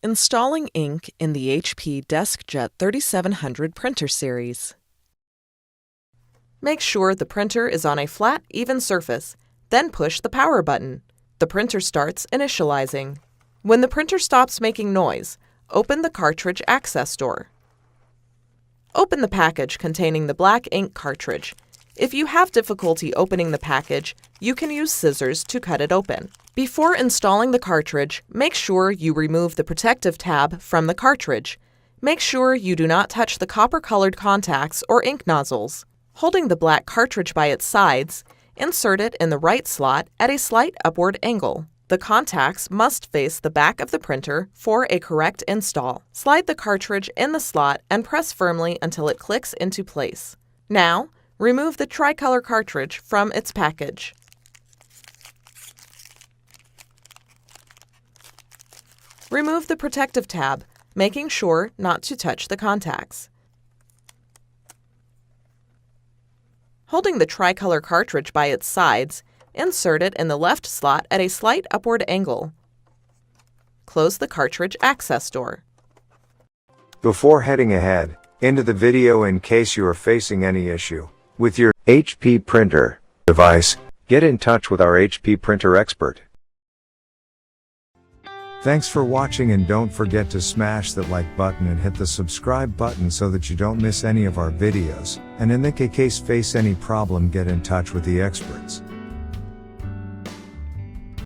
Installing ink in the HP DeskJet 3700 printer series. Make sure the printer is on a flat, even surface, then push the power button. The printer starts initializing. When the printer stops making noise, open the cartridge access door. Open the package containing the black ink cartridge. If you have difficulty opening the package, you can use scissors to cut it open. Before installing the cartridge, make sure you remove the protective tab from the cartridge. Make sure you do not touch the copper-colored contacts or ink nozzles. Holding the black cartridge by its sides, insert it in the right slot at a slight upward angle. The contacts must face the back of the printer for a correct install. Slide the cartridge in the slot and press firmly until it clicks into place. Now, remove the tricolor cartridge from its package. Remove the protective tab, making sure not to touch the contacts. Holding the tricolor cartridge by its sides, insert it in the left slot at a slight upward angle. Close the cartridge access door. Before heading ahead into the video, in case you are facing any issue with your HP printer device, get in touch with our HP printer expert. Thanks for watching, and don't forget to smash that like button and hit the subscribe button so that you don't miss any of our videos, and in the case face any problem, get in touch with the experts.